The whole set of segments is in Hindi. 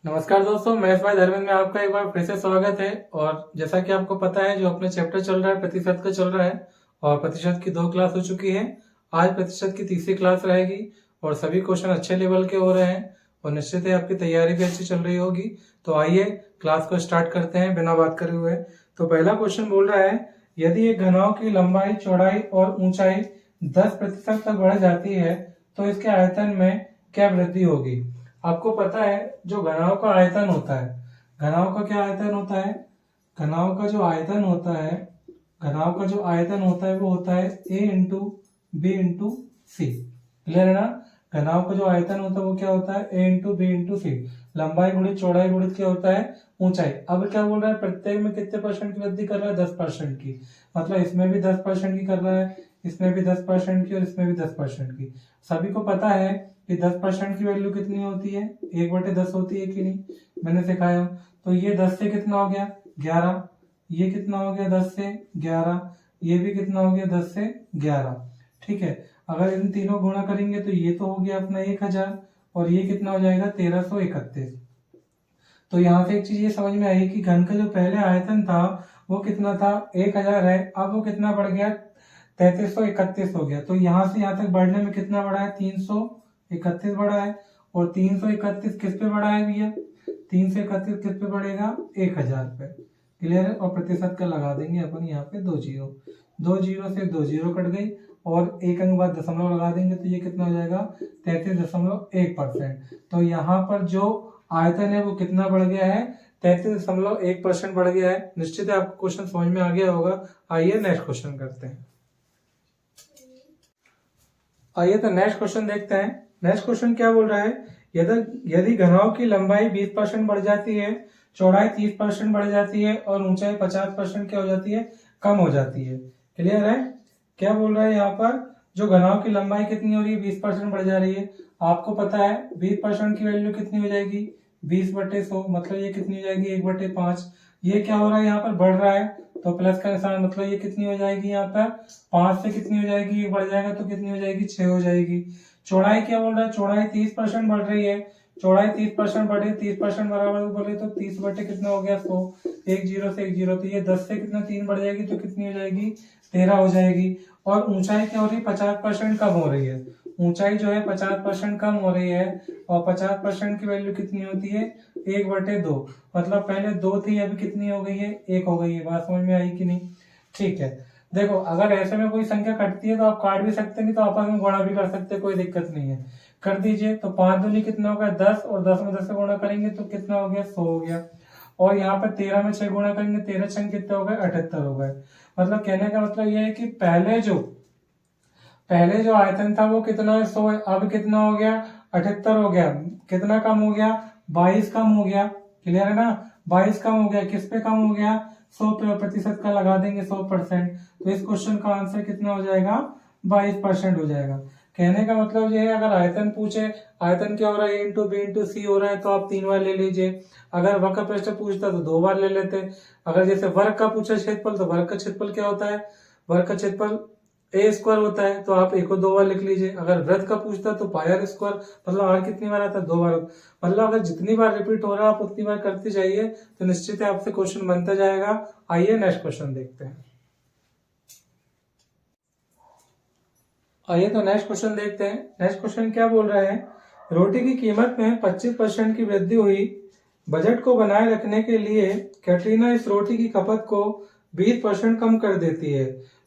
नमस्कार दोस्तों, मैथ्स बाय धर्मेंद्र में आपका एक बार फिर से स्वागत है। और जैसा कि आपको पता है, जो अपने चैप्टर चल रहा है प्रतिशत का चल रहा है और प्रतिशत की 2 क्लास हो चुकी है। आज प्रतिशत की तीसरी क्लास रहेगी और सभी क्वेश्चन अच्छे लेवल के हो रहे हैं और निश्चित है आपकी तैयारी भी अच्छी चल रही होगी। तो आइए क्लास को स्टार्ट करते हैं बिना बात करे हुए। तो पहला क्वेश्चन बोल रहा है, यदि एक घनाभ की लंबाई, चौड़ाई और ऊंचाई 10% तक बढ़ जाती है तो इसके आयतन में क्या वृद्धि होगी। आपको पता है जो घनाभ का आयतन होता है, घनाभ का क्या आयतन होता है, घनाभ का जो आयतन होता है, घनाभ का जो आयतन होता है वो होता है a into B into C. Clear है ना। घनाभ का जो आयतन होता है वो क्या होता है, a इंटू बी इंटू सी। लंबाई गुणित चौड़ाई गुणित क्या होता है, ऊंचाई। अब क्या बोल रहा है, प्रत्येक में कितने परसेंट की वृद्धि कर रहा है, 10% की। मतलब इसमें भी 10% की कर रहा है, इसमें भी 10% की और इसमें भी 10% की। सभी को पता है कि 10% की वैल्यू कितनी होती है, 1/10 होती है कि नहीं, मैंने सिखाया। तो ये 10 से कितना हो गया, 11। ये कितना हो गया, 10 से 11। ये भी कितना हो गया, 10 से 11। ठीक है। अगर इन तीनों गुणा करेंगे तो ये तो हो गया अपना 1000 और ये कितना हो जाएगा 1331। तो यहाँ से एक चीज ये समझ में आई कि घन का जो पहले आयतन था वो कितना था, 1000 है। अब वो कितना बढ़ गया, 3331 हो गया। तो यहाँ से यहाँ तक बढ़ने में कितना बढ़ा है, 331 बढ़ा है। और 331 किस पे बढ़ा है भैया, 331 किस पे बढ़ेगा, 1000 पे। क्लियर है। और प्रतिशत का लगा देंगे अपन यहाँ पे 2 जीरो, 2 जीरो से 2 जीरो कट गई और एक अंक बाद दशमलव लगा देंगे तो ये कितना हो जाएगा, 33.1%। तो यहाँ पर जो आयतन है वो कितना बढ़ गया है, 33.1% बढ़ गया है। निश्चित है आपको क्वेश्चन समझ में आ गया होगा। आइए नेक्स्ट क्वेश्चन करते हैं। आइए तो नेक्स्ट क्वेश्चन देखते हैं। नेक्स्ट क्वेश्चन क्या बोल रहा है, यदि घनाभ की लंबाई 20% बढ़ जाती है, चौड़ाई 30% बढ़ जाती है और ऊंचाई 50% क्या हो जाती है, कम हो जाती है। क्लियर है। क्या बोल रहा है यहाँ पर, जो घनाभ की लंबाई कितनी हो रही है, 20% बढ़ जा रही है। आपको पता है 20% की वैल्यू कितनी हो जाएगी, 20/100। मतलब ये कितनी हो जाएगी, 1/5। ये क्या हो रहा है, यहाँ पर बढ़ रहा है तो प्लस का निशान, मतलब ये कितनी हो जाएगी, यहाँ पर 5 से कितनी हो जाएगी, ये बढ़ जाएगा तो कितनी हो जाएगी, 6 हो जाएगी। चौड़ाई क्या बोल रहा है, चौड़ाई 30% बढ़ रही है। चौड़ाई 30% बढ़ी, 30% बराबर बोले तो 30 बटे कितना हो गया, 100। 1 जीरो से 1 जीरो, तो ये 10 से कितना 3 बढ़ जाएगी तो कितनी हो जाएगी, 13 हो जाएगी। और ऊंचाई क्या हो रही है, 50% कम हो रही है। ऊंचाई जो है 50% कम हो रही है और 50% की वैल्यू कितनी होती है, 1/2। मतलब पहले 2 थी, अभी कितनी हो गई है, 1 हो गई है। बात समझ में आई कि नहीं। ठीक है। देखो अगर ऐसे में कोई संख्या कटती है तो आप काट भी सकते हैं, नहीं तो आपस में गुणा भी कर सकते हैं, कोई दिक्कत नहीं है। कर दीजिए। तो 5 दूनी कितना होगा, 10 और 10 में 10 से गुणा करेंगे तो कितना हो गया, 100 हो गया। और यहाँ पर 13 में 6 गुणा करेंगे, 13 छंग कितने हो गए, 78 हो गए। मतलब कहने का मतलब यह है कि पहले जो आयतन था वो कितना है, 100 है। अब कितना हो गया, 78 हो गया। कितना कम हो गया, 22 कम हो गया। क्लियर है ना। 22 कम हो गया, किस पे कम हो गया, 100% का लगा देंगे, 100%। तो इस क्वेश्चन का आंसर कितना हो जाएगा, 22% हो जाएगा। कहने का मतलब ये है, अगर आयतन पूछे, आयतन क्या हो रहा है, a इंटू बी इंटू सी हो रहा है तो आप 3 बार ले लीजिए। अगर वक्र प्रश्न पूछता तो 2 बार ले लेते। अगर जैसे वर्ग का पूछा क्षेत्रफल, तो वर्ग का क्षेत्रफल क्या होता है, वर्ग का क्षेत्रफल a² होता है, तो आप a को 2 बार लिख लीजिए। अगर वृत्त का पूछता तो πr², मतलब r कितनी बार आता है, 2 बार। मतलब अगर जितनी बार रिपीट हो रहा है आप उतनी बार करते जाइए तो निश्चित है आपसे क्वेश्चन बनता जाएगा। आइए नेक्स्ट क्वेश्चन देखते हैं। आइए तो नेक्स्ट क्वेश्चन देखते हैं। नेक्स्ट क्वेश्चन क्या बोल रहा है, रोटी की कीमत में 25% की वृद्धि हुई। बजट को बनाए रखने के लिए कैटरीना इस रोटी की खपत को 20% कम कर देती है।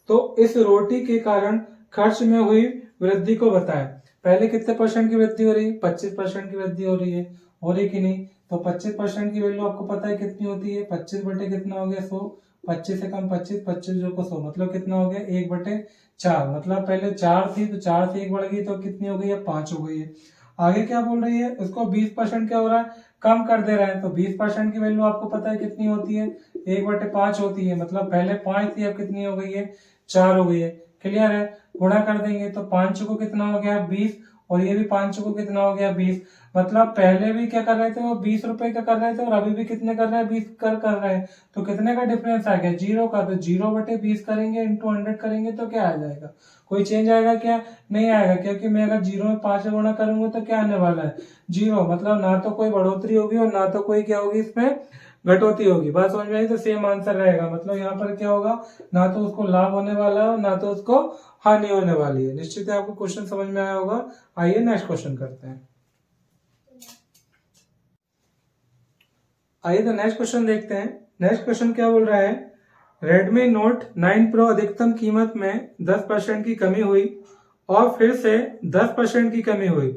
तो इस रोटी के कारण खर्च में हुई वृद्धि को बताएं। पहले कितने परसेंट की वृद्धि हो रही है, 25% की वृद्धि हो रही है। हो रही कि नहीं। तो 25% की वैल्यू आपको पता है कितनी होती है, 25 बटे कितना हो गया, 100। 25 से कम 25, 25 जो को 100, मतलब कितना हो गया, 1/4। मतलब पहले 4 थी तो 4 से 1 बढ़ गई तो कितनी हो गई है, 5 हो गई है। आगे क्या बोल रही है, उसको 20% क्या हो रहा है, कम कर दे रहा है। तो 20% की वैल्यू आपको पता है कितनी होती है, 1/5 होती है। मतलब पहले 5 थी, अब कितनी हो गई है, 4 हो गई है। क्लियर है। गुणा कर देंगे तो 5 को कितना हो गया, 20। और ये भी 5 को कितना हो गया, 20। मतलब पहले भी क्या कर रहे थे, वो 20 रुपए का कर रहे थे और अभी भी कितने कर रहे हैं, 20 कर रहे हैं। तो कितने का डिफरेंस आ गया, 0 का। तो 0/20 करेंगे इंटू 100 करेंगे तो क्या आ जाएगा, कोई चेंज आएगा क्या, नहीं आएगा, क्योंकि मैं अगर 0 में 5 गुणा करूंगा तो क्या आने वाला है, 0। मतलब ना तो कोई बढ़ोतरी होगी और ना तो कोई क्या होगी इसमें घटोती होगी। बात समझ में आई, तो सेम आंसर रहेगा। मतलब यहाँ पर क्या होगा, ना तो उसको लाभ होने वाला है ना तो उसको हानि होने वाली है। निश्चित है आपको क्वेश्चन समझ में आया होगा। आइए नेक्स्ट क्वेश्चन करते हैं। आइए तो नेक्स्ट क्वेश्चन देखते हैं। नेक्स्ट क्वेश्चन क्या बोल रहा है, रेडमी नोट 9 प्रो अधिकतम कीमत में 10% की कमी हुई और फिर से 10% की कमी हुई,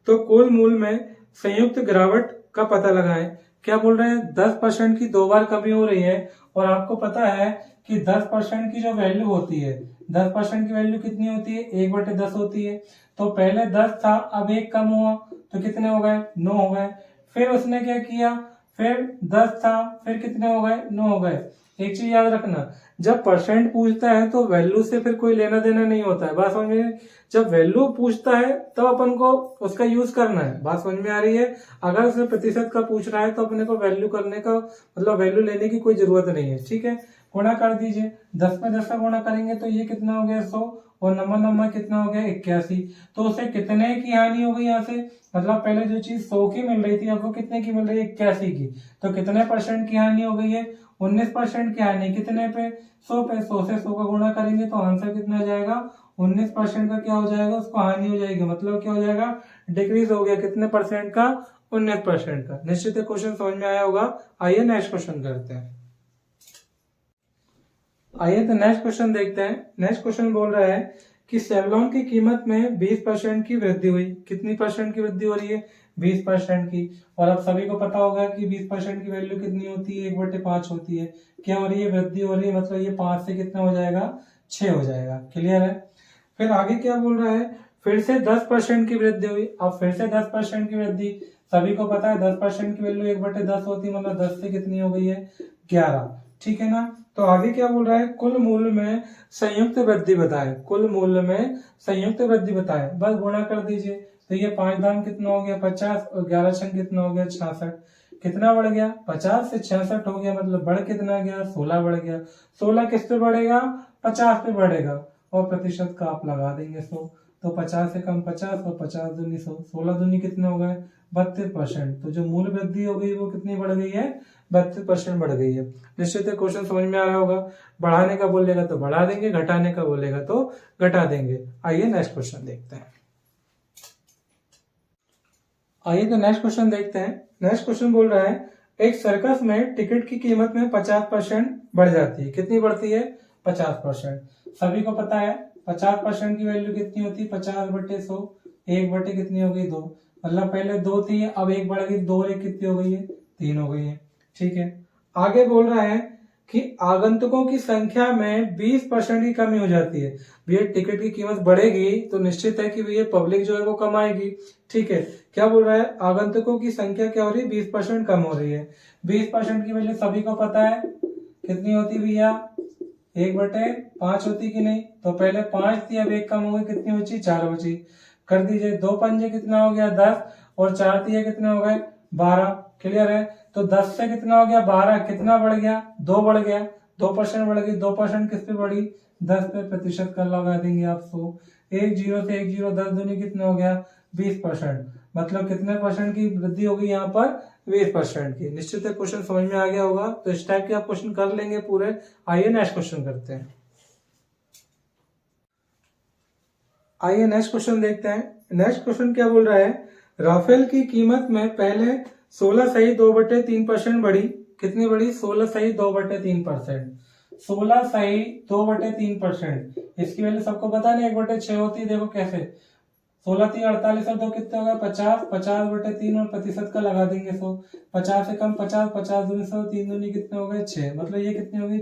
तो कुल मूल्य में संयुक्त गिरावट का पता लगाएं। क्या बोल रहे हैं, 10% की 2 बार कमी हो रही है और आपको पता है कि 10% की जो वैल्यू होती है, 10% की वैल्यू कितनी होती है, 1/10 होती है। तो पहले 10 था, अब 1 कम हुआ तो कितने हो गए, 9 हो गए। फिर उसने क्या किया, फिर 10 था, फिर कितने हो गए, 9 हो गए। एक चीज याद रखना, जब परसेंट पूछता है तो वैल्यू से फिर कोई लेना देना नहीं होता है। बात समझ में, जब वैल्यू पूछता है तब अपन को उसका यूज करना है। बात समझ में आ रही है। अगर उसने प्रतिशत का पूछ रहा है तो अपने को वैल्यू करने का मतलब वैल्यू लेने की कोई जरूरत नहीं है। ठीक है, गुणा कर दीजिए, 10 में 10 का गुणा करेंगे तो ये कितना हो गया, 100, और नंबर कितना हो गया, 81। तो उसे कितने की हानि हो गई यहाँ से, मतलब पहले जो चीज 100 की मिल रही थी अब वो कितने की मिल रही है, 81 की। तो कितने परसेंट की हानि हो गई है, 19% की हानि। कितने पे, 100 पे। 100 से 100 का गुणा करेंगे तो आंसर कितना आ जाएगा, 19% का क्या हो जाएगा, उसको हानि हो जाएगी। मतलब क्या हो जाएगा, डिक्रीज हो गया। कितने परसेंट का, 19% का। निश्चित क्वेश्चन समझ में आया होगा। आइए नेक्स्ट क्वेश्चन करते हैं। आइए तो नेक्स्ट क्वेश्चन देखते हैं। नेक्स्ट क्वेश्चन बोल रहा है कि सेवलॉन की कीमत में 20% की वृद्धि हुई। कितनी परसेंट की वृद्धि हो रही है, 20% की। और अब सभी को पता होगा कि 20% की वैल्यू कितनी होती है, 1/5 होती है। क्या हो रही है, वृद्धि हो रही है। मतलब ये 5 से कितना हो जाएगा, 6 हो जाएगा। क्लियर है। फिर आगे क्या बोल रहा है, फिर से 10% की वृद्धि हुई। अब फिर से 10% की वृद्धि, सभी को पता है 10% की वैल्यू 1/10 होती है। मतलब 10 से कितनी हो गई है, 11। ठीक है ना। तो आगे क्या बोल रहा है, कुल मूल्य में संयुक्त वृद्धि बताए। कुल मूल्य में संयुक्त वृद्धि बताए, बस गुणा कर दीजिए। तो ये 5 दाम कितना हो गया, 50, और 11 छंग कितना हो गया, 66। कितना बढ़ गया, 50 से 66 हो गया। मतलब बढ़ कितना गया, 16 बढ़ गया। 16 किस पे बढ़ेगा, 50 पे बढ़ेगा। और प्रतिशत का आप लगा देंगे 100। तो 50 से कम 50 और 50 दूनी 100, 16 दूनी कितने हो गए, 32%। तो जो मूल वृद्धि हो गई वो कितनी बढ़ गई है, 32% बढ़ गई है। निश्चित है क्वेश्चन समझ में आ रहा होगा। बढ़ाने का बोलेगा तो बढ़ा देंगे, घटाने का बोलेगा तो घटा देंगे। आइए नेक्स्ट क्वेश्चन देखते हैं। आइए तो नेक्स्ट क्वेश्चन देखते हैं। नेक्स्ट क्वेश्चन बोल रहा है, एक सर्कस में टिकट की कीमत में 50% बढ़ जाती है। कितनी बढ़ती है, 50%। सभी को पता है 50% की वैल्यू कितनी होती है, 50/100। 1 कितनी हो गई, 2। मतलब पहले 2 थी, अब 1 बढ़ गई, 2 और 1 कितनी हो गई है, 3 हो गई है। ठीक है। आगे बोल रहा है कि आगंतुकों की संख्या में 20% की कमी हो जाती है। भैया टिकट की कीमत बढ़ेगी तो निश्चित है कि भैया पब्लिक जो है वो कम आएगी। ठीक है। क्या बोल रहा है, आगंतुकों की संख्या क्या हो रही है, 20% कम हो रही है। 20% की वैल्यू सभी को पता है कितनी होती भैया, 1/5 होती कि नहीं। तो पहले 5 थी, अब 1 कम हो गई, कितनी बची, 4 बची। कर दीजिए, 2 पंजे कितना हो गया, 10, और 4 दिए कितने हो गए, 12। क्लियर है। तो 10 से कितना हो गया, 12। कितना बढ़ गया, 2 बढ़ गया। 2% बढ़ गई। 2% किस पे बढ़ी, 10 पे। प्रतिशत का लगा देंगे आप 100। 1 0 से 1 0, 10 दूनी कितना हो गया, 20%। मतलब कितने परसेंट की वृद्धि होगी यहाँ पर, 20% की। निश्चित है क्वेश्चन समझ में आ गया होगा। तो इस टाइप के आप क्वेश्चन कर लेंगे पूरे। आइए नेक्स्ट क्वेश्चन करते हैं। आइए नेक्स्ट क्वेश्चन देखते हैं। नेक्स्ट क्वेश्चन क्या बोल रहा है, राफेल की कीमत में पहले 16 सही 2/3% बढ़ी। कितनी बढ़ी, 16 सही 2/3%। 16 सही 2/3%। इसकी वैल्यू सबको पता नहीं, 1/6 होती है। देखो कैसे, 16 3 48 और 2 कितने हो गए, 50। 50/3 और प्रतिशत का लगा देंगे 100। 50 से कम 50, 50 दूनी 100, 3 दूनी कितने हो गए, 6। मतलब ये कितनी हो गई,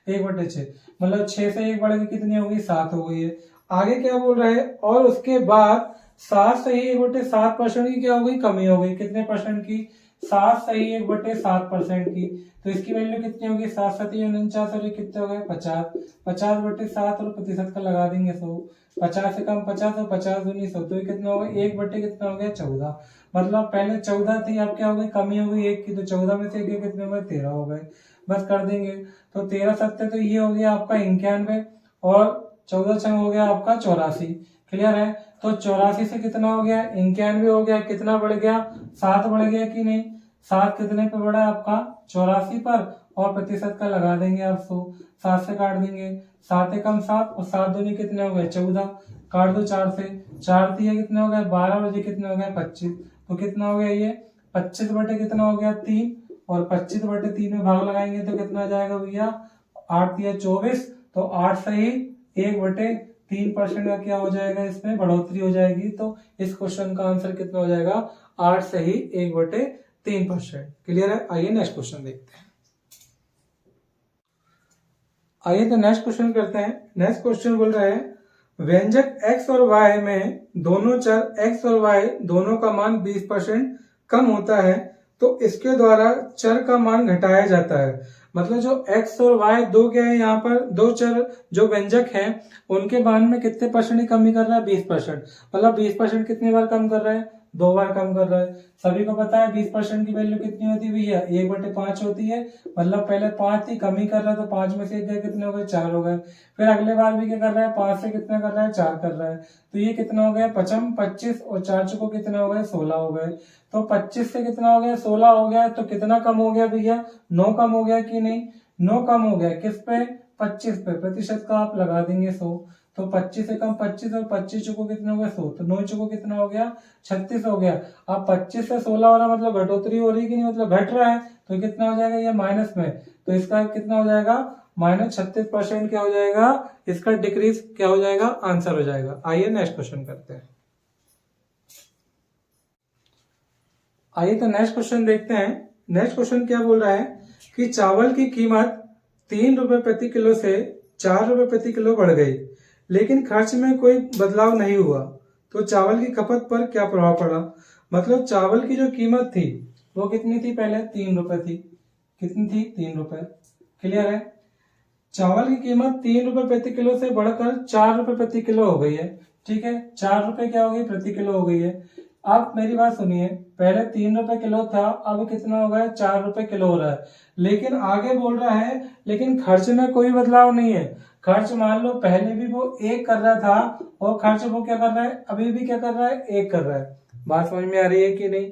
1/6। मतलब 6 से 1 बढ़ गई, कितनी हो गई, 7 हो गई है। आगे क्या बोल रहा है, और उसके बाद 7 सही 1/7% की क्या हो गई, कमी हो गई। कितने परसेंट की, 7 सही 1/7% की। तो इसकी वैल्यू कितनी होगी, 7 7 49 और ये कितने हो गए, 50। 50/7 और प्रतिशत का लगा देंगे 100। 50 से कम 50 और 50 दूनी 100, तो ये कितना हो गया, 1 बटे कितना हो गया, 14। मतलब पहले 14 थी, अब क्या हो गई, कमी हो गई 1 की, तो 14 में से 1 कितने हो गए, 13 हो गए। बस कर देंगे, तो 13 सत्ते तो ये हो गया आपका 91 और 14 छंग हो गया आपका 84। क्लियर है। तो 84 से कितना हो गया, 91 हो गया, कितना बढ़ गया, 7 बढ़ गया कि नहीं। 7 कितने पे बढ़ा आपका, 84 पर, और प्रतिशत का लगा देंगे आप 100, 7 से काट देंगे, 7 एकम 7 और 7 दूनी कितने हो गए 14, काट दो 4 से, 4 दिया कितने हो गए 12 और ये कितने हो गए 25। तो कितना हो गया ये 25 बटे कितना हो गया 3, और 25 बटे 3 में भाग लगाएंगे तो कितना आ जाएगा भैया 8 दिया 24, तो 8 से ही 1/3% का क्या हो जाएगा, इसमें बढ़ोतरी हो जाएगी। तो इस क्वेश्चन का आंसर कितना हो जाएगा, 8 से ही 1/3%। क्लियर है। आइए नेक्स्ट क्वेश्चन देखते हैं। आइए तो नेक्स्ट क्वेश्चन करते हैं। नेक्स्ट क्वेश्चन बोल रहा है व्यंजक x और y में दोनों चर x और y दोनों का मान 20% कम होता है तो इसके द्वारा चर का मान घटाया जाता है। मतलब जो x और y दो क्या है, यहाँ पर दो चर जो व्यंजक हैं उनके मान में कितने परसेंट की कमी कर रहा है, 20%। मतलब 20% कितनी बार कम कर रहा है, 2 बार कम कर रहा है। सभी को पता है 20% की वैल्यू कितनी होती है भैया, 1/5 होती है। मतलब पहले 5 थी, कमी कर रहा है तो 5 में से 1 गए, कितने हो गए 4 हो गए। फिर अगले बार भी क्या कर रहा है, 5 से कितना कर रहा है 4 कर रहा है। तो ये कितना हो गया 55 25 और 4 चुको कितने हो गए 16 हो गए। तो 25 से कितना हो गया 16 हो गया, तो कितना कम हो गया भैया, 9 कम हो गया कि नहीं, 9 कम हो गया। किस पे, 25 पे। प्रतिशत का आप लगा देंगे 100, तो 25 से कम 25 और 25 चुको कितना हो गया 100, तो 9 चुको कितना हो गया 36 हो गया। अब 25 से 16 हो रहा मतलब घटोतरी हो रही है कि नहीं, मतलब घट रहा है, तो कितना हो जाएगा ये माइनस में, तो इसका कितना हो जाएगा -36% क्या हो जाएगा, इसका डिक्रीज क्या हो जाएगा, आंसर हो जाएगा। आइए नेक्स्ट क्वेश्चन करते हैं। आइए तो नेक्स्ट क्वेश्चन देखते हैं। नेक्स्ट क्वेश्चन क्या बोल रहा है कि चावल की कीमत 3 रुपए प्रति किलो से 4 रुपए प्रति किलो बढ़ गई, लेकिन खर्च में कोई बदलाव नहीं हुआ, तो चावल की खपत पर क्या प्रभाव पड़ा। मतलब चावल की जो कीमत थी वो कितनी थी, पहले 3 रुपए थी, कितनी थी 3 रुपए। क्लियर है। चावल की कीमत 3 रुपए प्रति किलो से बढ़कर 4 रुपए प्रति किलो हो गई है। ठीक है, 4 रुपए क्या हो गई प्रति किलो हो गई है। अब मेरी बात सुनिए, पहले 3 रुपए किलो था, अब कितना हो गया 4 रुपए किलो हो रहा है। लेकिन आगे बोल रहा है लेकिन खर्च में कोई बदलाव नहीं है। खर्च मान लो पहले भी वो 1 कर रहा था और खर्च वो क्या कर रहा है, अभी भी क्या कर रहा है 1 कर रहा है। बात समझ में आ रही है कि नहीं।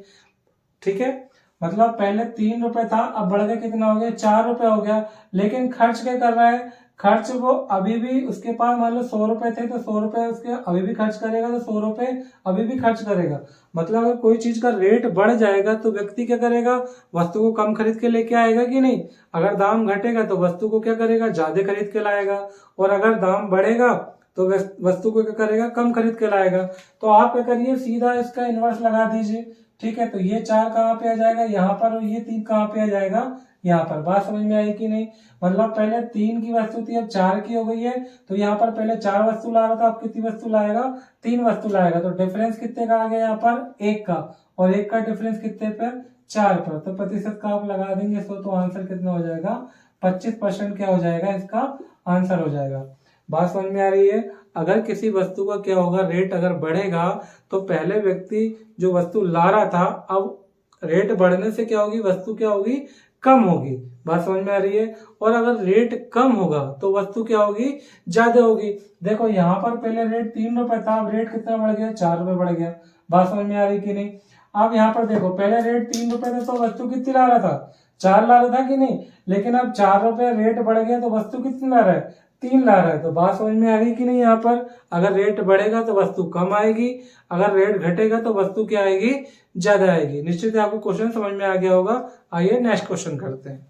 ठीक है, मतलब पहले 3 रुपए था, अब बढ़ के कितना हो गया 4 रुपए हो गया, लेकिन खर्च क्या कर रहा है, खर्च वो अभी भी उसके पास मान लो 100 रुपए थे तो 100 रुपए उसके अभी भी खर्च करेगा, तो 100 रुपए अभी भी खर्च करेगा। मतलब अगर कोई चीज का रेट बढ़ जाएगा तो व्यक्ति क्या करेगा, वस्तु को कम खरीद के लेके आएगा कि नहीं। अगर दाम घटेगा तो वस्तु को क्या करेगा, ज्यादा खरीद के लाएगा, और अगर दाम बढ़ेगा तो वस्तु को क्या करेगा, कम खरीद के लाएगा। तो आप क्या करिए, सीधा इसका इनवर्स लगा दीजिए। ठीक है, तो ये 4 कहाँ पे आ जाएगा यहाँ पर, और ये 3 कहाँ पे आ जाएगा यहाँ पर। बात समझ में आई कि नहीं। मतलब पहले 3 की वस्तु थी, अब 4 की हो गई है, तो यहाँ पर पहले 4 वस्तु ला रहा था, अब कितनी वस्तु लाएगा 3 वस्तु लाएगा। तो डिफरेंस कितने का आ गया यहाँ पर 1 का, और 1 का डिफरेंस कितने पर 4 पर। तो प्रतिशत का आप लगा देंगे 100, तो आंसर कितना हो जाएगा 25% क्या हो जाएगा, इसका आंसर हो जाएगा। बात समझ में आ रही है। अगर किसी वस्तु का क्या होगा, रेट अगर बढ़ेगा तो पहले व्यक्ति जो वस्तु ला रहा था, अब रेट बढ़ने से क्या होगी, वस्तु क्या होगी, कम होगी। बात समझ में आ रही है। और अगर रेट कम होगा तो वस्तु क्या होगी, ज्यादा होगी। देखो यहाँ पर पहले रेट 3 रुपए था, अब रेट कितना बढ़ गया 4 रुपए बढ़ गया। बात समझ में आ रही कि नहीं। अब यहाँ पर देखो पहले रेट 3 रुपए था तो वस्तु कितनी ला रहा था, 4 ला रहा था कि नहीं, लेकिन अब 4 रुपए रेट बढ़ गया तो वस्तु कितनी ला रहा है, 3 ला रहा है। तो बात समझ में आ गई कि नहीं। यहाँ पर अगर रेट बढ़ेगा तो वस्तु कम आएगी, अगर रेट घटेगा तो वस्तु क्या आएगी, ज्यादा आएगी। निश्चित आपको क्वेश्चन समझ में आ गया होगा। आइए नेक्स्ट क्वेश्चन करते हैं।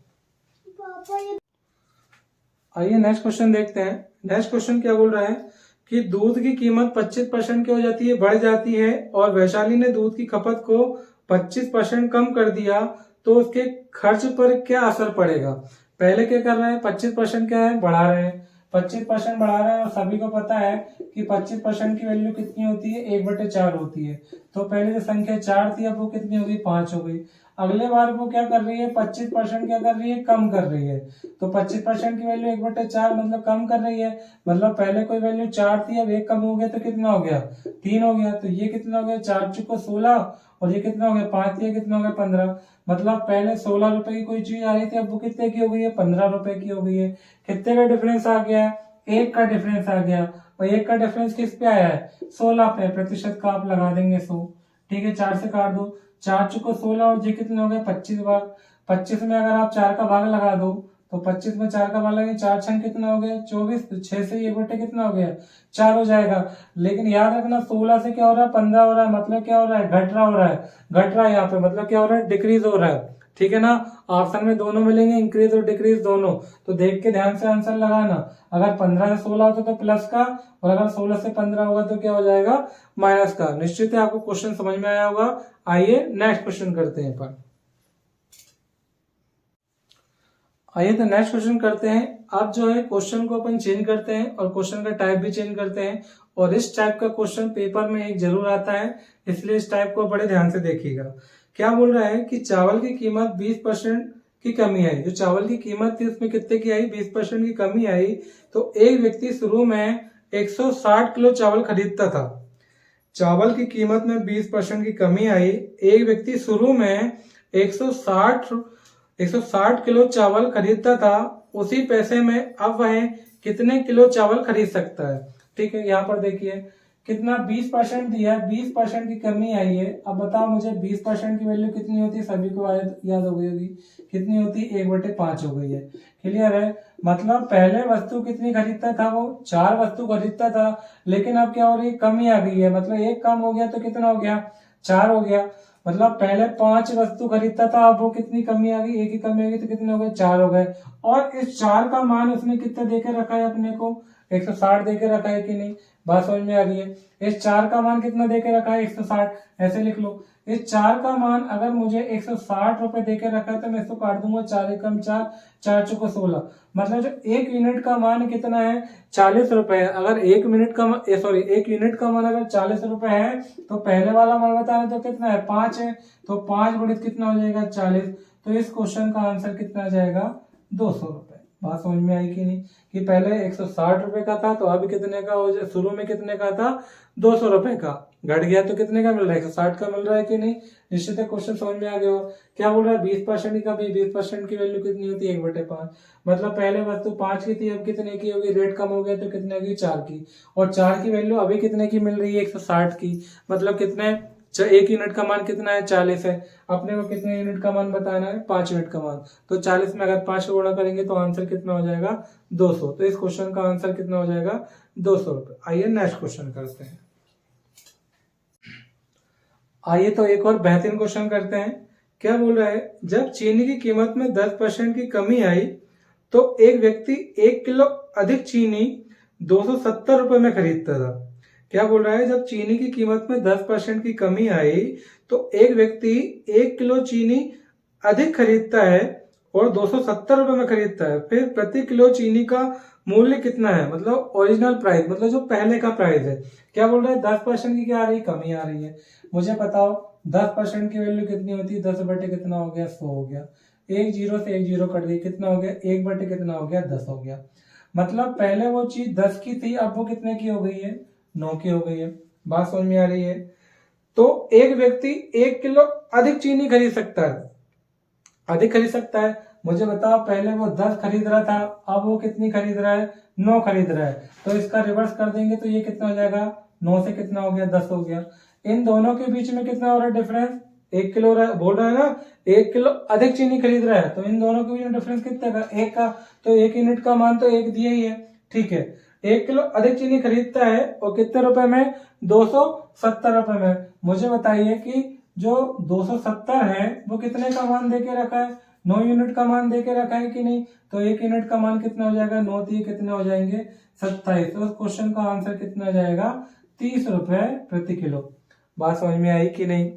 आइए नेक्स्ट क्वेश्चन देखते हैं। नेक्स्ट क्वेश्चन क्या बोल रहा है कि दूध की कीमत 25% की हो जाती है, बढ़ जाती है, और वैशाली ने दूध की खपत को 25% कम कर दिया, तो उसके खर्च पर क्या असर पड़ेगा। पहले क्या कर रहे हैं, 25% क्या है, बढ़ा रहे हैं, 25% बढ़ा रहे हैं, और सभी को पता है कि 25% की वैल्यू कितनी होती है, 1/4 होती है। तो पहले जो संख्या 4 थी अब वो कितनी हो गई 5 हो गई। अगले बार वो क्या कर रही है, 25% क्या कर रही है, कम कर रही है। तो 25% की वैल्यू 1/4 मतलब कम कर रही है। मतलब पहले कोई वैल्यू 4 थी, अब 1 कम हो गया तो कितना हो गया, 3 हो गया। तो ये कितना हो गया, 4 चुको 16 और ये कितना हो गया 5, ये कितना हो गया 15। मतलब पहले 16 रुपए की कोई चीज आ रही थी, अब वो कितने की हो गई है, 15 रुपए की हो गई है। कितने का डिफरेंस आ गया है, 1 का डिफरेंस आ गया। और 1 का डिफरेंस किस पे आया है, 16 पे। प्रतिशत का आप लगा देंगे 100। ठीक है, 4 से काट दो, 4 चुको 16 और ये कितने हो गए 25 बार। 25 में अगर आप 4 का भाग लगा दो तो 25 में 4 का भाग लगेगा, 4 छंग कितना हो गया 24। तो 6 से 1/4 कितना हो गया 4 हो जाएगा। लेकिन याद रखना 16 से क्या हो रहा है, 15 हो रहा है। मतलब क्या हो रहा है, घट रहा हो रहा है, घट रहा है यहाँ पे। मतलब क्या हो रहा है, डिक्रीज हो रहा है। ठीक है ना, ऑप्शन में दोनों मिलेंगे, इंक्रीज और डिक्रीज दोनों। तो देख के ध्यान से आंसर लगाना। अगर 15 से 16 होता तो प्लस का, और अगर 16 से 15 होगा तो क्या हो जाएगा, माइनस का। निश्चित है आपको क्वेश्चन समझ में आया होगा। आइए नेक्स्ट क्वेश्चन करते हैं पर। आइए तो नेक्स्ट क्वेश्चन करते हैं। अब जो है क्वेश्चन को अपन चेंज करते हैं और क्वेश्चन का टाइप भी चेंज करते हैं। और इस टाइप का क्वेश्चन पेपर में एक जरूर आता है, इसलिए इस टाइप को बड़े ध्यान से देखिएगा। क्या बोल रहा है कि चावल की कीमत 20% की कमी आई। जो चावल की कीमत थी उसमें कितने की आई, 20% की कमी आई। तो एक व्यक्ति शुरू में 160 किलो चावल खरीदता था। चावल की कीमत में 20% की कमी आई। एक व्यक्ति शुरू में 160 किलो चावल खरीदता था। उसी पैसे में अब वह कितने किलो चावल खरीद सकता है। ठीक है, यहाँ पर देखिए कितना 20% दिया है, 20% की कमी आई है। अब बताओ मुझे 20% की वैल्यू कितनी होती है, सभी को याद हो गई होगी। कितनी होती है, 1/5 हो गई है। क्लियर है। मतलब पहले वस्तु कितनी खरीदता था, वो 4 वस्तु खरीदता था। लेकिन अब क्या हो रही है, कमी आ गई है। मतलब 1 कम हो गया तो कितना हो गया, 4 हो गया। मतलब पहले 5 वस्तु खरीदता था, अब वो कितनी कमी आ गई, 1 की कमी आ गई तो कितने हो गए, 4 हो गए। और इस 4 का मान उसने कितना देके रखा है अपने को, 160 देके रखा है कि नहीं, बात समझ में आ रही है। इस 4 का मान कितना देके रखा है, 160। ऐसे लिख लो, इस 4 का मान अगर मुझे 160 रुपए देके रखा है तो मैं इसको काट दूंगा, 4 एकम 4, 4 चौको 16। मतलब जो 1 यूनिट का मान कितना है, 40 रुपए है। अगर 1 मिनट का 1 यूनिट का मान अगर 40 रुपए है तो पहले वाला मान बताना तो कितना है, 5 है। तो 5 गुणित कितना हो जाएगा, 40। तो इस क्वेश्चन का आंसर कितना आ जाएगा, 200 रुपए। बात समझ में आई कि नहीं, कि पहले 160 रुपए का था तो अभी कितने का हो जाए, शुरू में कितने का था, 200 रुपए का। घट गया तो कितने का मिल रहा है, 160 का मिल रहा है कि नहीं। निश्चित है क्वेश्चन समझ में आ गया हो। क्या बोल रहा है, 20% का भी, 20% की वैल्यू कितनी होती है, 1/5। मतलब पहले वस्तु 5 की थी, अब कितने की होगी, रेट कम हो गया तो कितने की, 4 की। और 4 की वैल्यू अभी कितने की मिल रही है, 160 की। मतलब कितने, 1 यूनिट का मान कितना है, 40 है। अपने को कितने यूनिट का मान बताना है, 5 यूनिट का मान। तो 40 में अगर 5 गुणा करेंगे तो आंसर कितना हो जाएगा, 200। तो इस क्वेश्चन का आंसर कितना हो जाएगा, 200 रुपए। आइए नेक्स्ट क्वेश्चन करते हैं। आइए तो एक और बेहतरीन क्वेश्चन करते हैं। क्या बोल रहा है, जब चीनी की कीमत में 10% की कमी आई तो एक व्यक्ति 1 किलो अधिक चीनी 270 रुपए में खरीदता था। क्या बोल रहा है, जब चीनी की कीमत में 10% की कमी आई तो एक व्यक्ति 1 किलो चीनी अधिक खरीदता है और 270 रुपए में खरीदता है। फिर प्रति किलो चीनी का मूल्य कितना है, मतलब ओरिजिनल प्राइस, मतलब जो पहले का प्राइस है। क्या बोल रहा है, 10% की क्या आ रही है, कमी आ रही है। मुझे बताओ 10% की वैल्यू कितनी होती है, 10 बटे कितना हो गया, 100 हो गया। एक जीरो से एक जीरो कट गई, कितना हो गया, 1 बटे कितना हो गया, 10 हो गया। मतलब पहले वो चीज 10 की थी, अब वो कितने की हो गई है, 9 की हो गई है। बात समझ में आ रही है। तो एक व्यक्ति 1 किलो अधिक चीनी खरीद सकता है, अधिक खरीद सकता है। मुझे बताओ पहले वो 10 खरीद रहा था, अब वो कितनी खरीद रहा है, 9 खरीद रहा है। तो इसका रिवर्स कर देंगे तो ये कितना हो जाएगा, 9 से कितना हो गया, 10 हो गया। इन दोनों के बीच में कितना हो रहा है डिफरेंस, 1 किलो बोल रहा है ना, 1 किलो अधिक चीनी खरीद रहा है। तो इन दोनों के बीच में डिफरेंस कितने का, 1 का। तो 1 यूनिट का मान तो 1 दिया ही है। ठीक है, 1 किलो अधिक चीनी खरीदता है और कितने रुपए में, 270 रुपए में। मुझे बताइए कि जो 270 है वो कितने का मान देके रखा है, 9 यूनिट का मान देके रखा है कि नहीं। तो 1 यूनिट का मान कितना हो जाएगा, 9 दिए कितने हो जाएंगे, 27। तो उस क्वेश्चन का आंसर कितना हो जाएगा, 30 रुपए प्रति किलो। बात समझ में आई कि नहीं।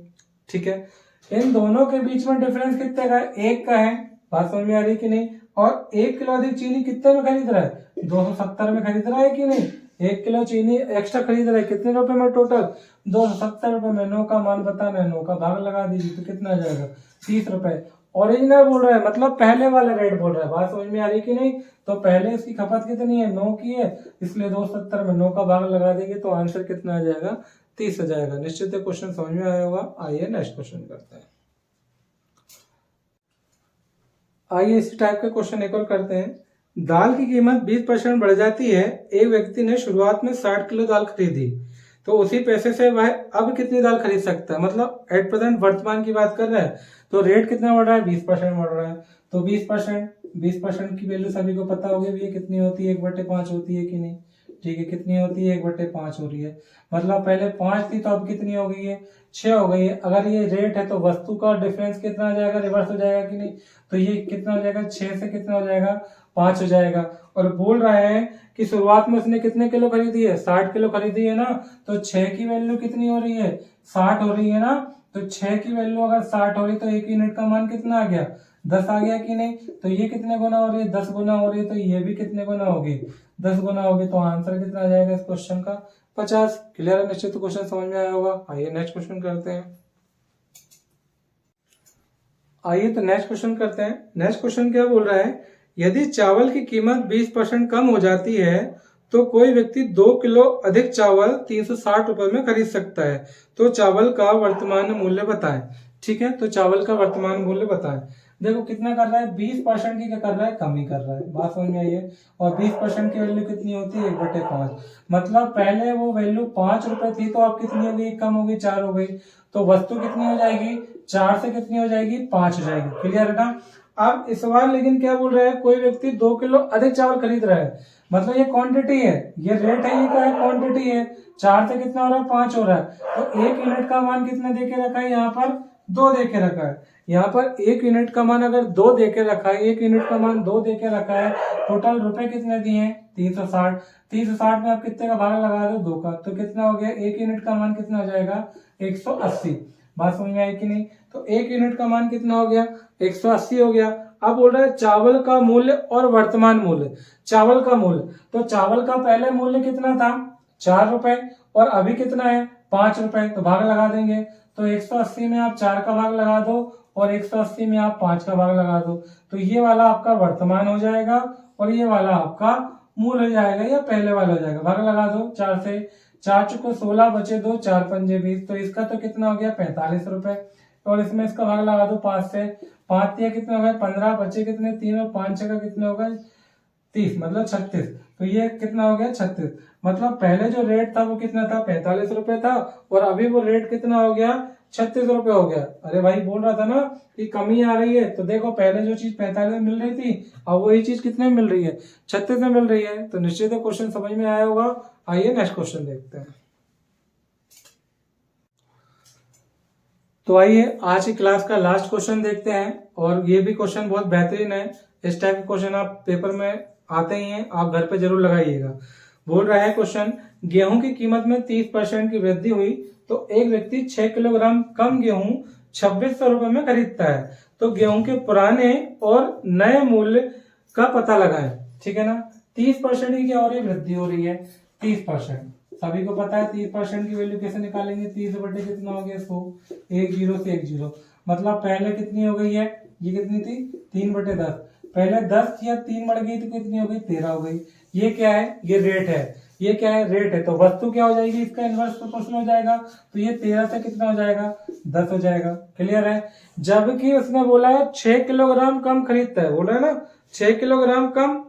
ठीक है, इन दोनों के बीच में डिफरेंस कितने का है, 1 का है। बात समझ में आ रही कि नहीं। और 1 किलो अधिक चीनी कितने में खरीद रहा है, 270 में खरीद रहा है कि नहीं। 1 किलो चीनी एक्स्ट्रा खरीद रहे, कितने रुपए में टोटल? 270 रुपए में। 9 का मान बताना है, 9 का भाग लगा दीजिए तो कितना आ जाएगा? 30 रुपए। ओरिजिनल बोल रहा है, मतलब पहले वाला रेट बोल रहा है। बात समझ में आ रही कि नहीं? तो पहले इसकी खपत कितनी है? 9 की है, इसलिए 270 में 9 का भाग लगा देंगे तो आंसर कितना आ जाएगा? 30 आ जाएगा। निश्चित है क्वेश्चन समझ में आया होगा। आइए नेक्स्ट क्वेश्चन करते हैं। आइए इसी टाइप का क्वेश्चन एक और करते हैं। दाल की कीमत 20% बढ़ जाती है। एक व्यक्ति ने शुरुआत में 60 किलो दाल खरीदी, तो उसी पैसे से वह अब कितनी दाल खरीद सकता है? मतलब एट प्रेजेंट वर्तमान की बात कर रहा है, तो रेट कितना बढ़ रहा है? 20% बढ़ रहा है। तो 20% की वैल्यू सभी को पता होगी भैया कितनी होती है? 1/5 होती है कि नहीं? ठीक है, कितनी होती है? 1/5 हो रही है। मतलब पहले 5 थी तो अब कितनी हो गई है? 6 हो गई है। अगर ये रेट है तो वस्तु का डिफरेंस कितना आ जाएगा? रिवर्स हो जाएगा कि नहीं? तो ये कितना हो जाएगा? 6 से कितना हो जाएगा? 5 हो जाएगा। और बोल रहा है कि शुरुआत में उसने कितने किलो खरीदी है? 60 किलो खरीदी है ना, तो 6 की वैल्यू कितनी हो रही है? 60 हो रही है ना। तो 6 की वैल्यू अगर 60 हो रही तो 1 यूनिट का मान कितना आ गया? 10 आ गया कि नहीं? तो ये कितने गुना हो रही है? 10 गुना हो रही है। तो ये भी कितने गुना होगी? 10 गुना होगी। तो आंसर कितना आ जाएगा इस क्वेश्चन का? 50। क्लियर है? निश्चित क्वेश्चन समझ में आया होगा। आइए नेक्स्ट क्वेश्चन करते हैं। आइए तो नेक्स्ट क्वेश्चन करते हैं। नेक्स्ट क्वेश्चन क्या बोल रहा है? यदि चावल की कीमत 20% कम हो जाती है तो कोई व्यक्ति 2 किलो अधिक चावल 360 रुपए में खरीद सकता है, तो चावल का वर्तमान मूल्य बताएं। ठीक है, तो चावल का वर्तमान मूल्य बताएं। देखो कितना कर रहा है? 20% की क्या कर रहा है? कम ही कर रहा है। बात समझ में आई है? और 20% की वैल्यू कितनी होती है? 1/5। मतलब पहले वो वैल्यू 5 रुपए थी तो अब कितनी हो गई? कम हो गई, 4 हो गई। तो वस्तु कितनी हो जाएगी? 4 से कितनी हो जाएगी? 5 हो जाएगी। क्लियर है ना? अब इस बार लेकिन क्या बोल रहा है? कोई व्यक्ति 2 किलो अधिक चावल खरीद रहा है, मतलब ये क्वांटिटी है, ये रेट है, ये क्या है? क्वांटिटी है। 4 से कितना हो रहा है? 5 हो रहा है। तो 1 यूनिट का मान कितना देके रखा है? यहाँ पर 2 देके रखा है। यहाँ पर 1 यूनिट का मान अगर 2 देके रखा है, 1 यूनिट का मान 2 देके रखा है, टोटल रुपए कितने दिए हैं? 360। 360 में आप कितने का भाग लगा दो? 2 का। तो कितना हो गया? 1 यूनिट का मान कितना हो जाएगा? 180। बात समझ में आई कि नहीं? तो 1 यूनिट का मान कितना हो गया? 180 हो गया। अब बोल रहा है चावल का मूल्य और वर्तमान मूल्य। चावल का मूल्य, तो चावल का पहले मूल्य कितना था? 4 रुपए, और अभी कितना है? 5 रुपए। तो भाग लगा देंगे। तो 180 में आप 4 का भाग लगा दो और 180 में आप 5 का भाग लगा दो, तो ये वाला आपका वर्तमान हो जाएगा और ये वाला आपका मूल हो जाएगा, या पहले वाला हो जाएगा। भाग लगा दो 4 से। 4 चुको 16 बचे 2, 4 पंजे 20। तो इसका तो कितना हो गया? 45 रुपए। और इसमें इसका भाग लगा दो 5 से। 5 दिया कितने हो गए? 15। बचे कितने? 3। और 5 का कितने हो गए? 30, मतलब 36। तो ये कितना हो गया? 36। मतलब पहले जो रेट था वो कितना था? 45 रुपए था, और अभी वो रेट कितना हो गया? 36 रुपए हो गया। अरे भाई बोल रहा था ना कि कमी आ रही है, तो देखो पहले जो चीज 45 में मिल रही थी, अब वही चीज कितने में मिल रही है? 36 में मिल रही है। तो निश्चित है क्वेश्चन समझ में आया होगा। आइए नेक्स्ट क्वेश्चन देखते हैं। तो आइए आज की क्लास का लास्ट क्वेश्चन देखते हैं, और ये भी क्वेश्चन बहुत बेहतरीन है। इस टाइप के क्वेश्चन आप पेपर में आते ही हैं, आप घर पे जरूर लगाइएगा। बोल रहा है क्वेश्चन, गेहूं की कीमत में 30% की वृद्धि हुई तो एक व्यक्ति 6 किलोग्राम कम गेहूं 2600 रुपए में खरीदता है, तो गेहूं के पुराने और नए मूल्य का पता लगाएं। ठीक है ना? 30% की क्या हो रही है? वृद्धि हो रही है। 30%, सभी को पता है 30% की वैल्यू कैसे निकालेंगे? 30 बटे कितना हो गया? 100। 1 0 से 1 0, मतलब पहले कितनी हो गई है? ये कितनी थी? 3/10। पहले 10 या 3 बढ़ गई तो कितनी हो गई? 13 हो गई। ये क्या है? ये रेट है। ये क्या है? रेट है। तो वस्तु क्या हो जाएगी? इसका इनवर्स प्रोपोर्शनल हो जाएगा। तो ये 13 से कितना हो जाएगा? 10 हो जाएगा। क्लियर है? जबकि उसने बोला है 6 किलोग्राम कम खरीदता है, बोला है ना 6 किलोग्राम कम,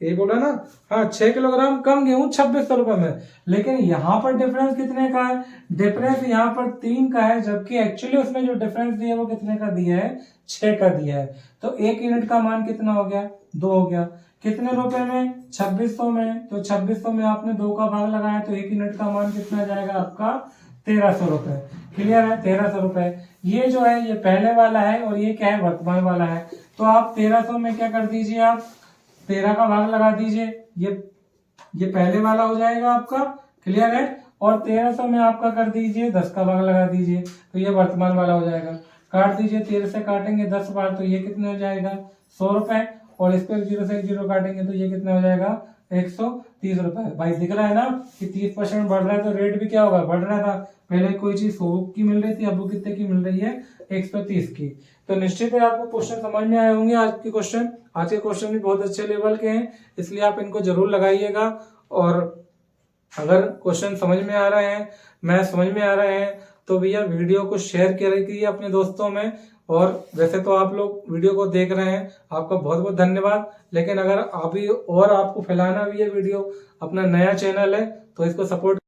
ये बोला ना, हाँ 6 किलोग्राम कम गेहूं 2600 रुपए में। लेकिन यहाँ पर डिफरेंस कितने का है? डिफरेंस यहाँ पर 3 का है, जबकि एक्चुअली उसने जो डिफरेंस दिया वो कितने का दिया है? 6 का दिया है। तो 1 यूनिट का मान कितना हो गया? 2 हो गया। कितने रुपए में? 2600 में। तो 2600 में आपने 2 का भाग लगाया तो 1 यूनिट का मान कितना जाएगा आपका? 1300 रुपए। क्लियर है? 1300 रुपए। ये जो है ये पहले वाला है, और ये क्या है? वर्तमान वाला है। तो आप 1300 में क्या कर दीजिए? आप 13 का भाग लगा दीजिए, ये पहले वाला हो जाएगा आपका। क्लियर है? और 1300 में आपका कर दीजिए 10 का भाग लगा दीजिए, तो ये वर्तमान वाला हो जाएगा। काट दीजिए, 13 से काटेंगे 10 बार तो ये कितने हो जाएगा? 100 रुपए। और इस पे 0 से 0 काटेंगे तो ये कितना हो जाएगा? 130 रुपए। भाई दिख रहा है ना कि 30% बढ़ रहा है, तो रेट भी क्या होगा, बढ़ रहा था। पहले कोई चीज 100 की मिल रही थी, अब वो कितने की मिल रही है, 130 की। तो निश्चित है आपको क्वेश्चन समझ में आए होंगे। आज के क्वेश्चन भी बहुत अच्छे लेवल के हैं, इसलिए आप इनको जरूर लगाइएगा। और अगर क्वेश्चन समझ में आ रहे हैं, मैथ समझ में आ रहे हैं, तो भैया वीडियो को शेयर करिए अपने दोस्तों में। और वैसे तो आप लोग वीडियो को देख रहे हैं, आपका बहुत बहुत धन्यवाद। लेकिन अगर अभी और आपको फैलाना भी है वीडियो, अपना नया चैनल है तो इसको सपोर्ट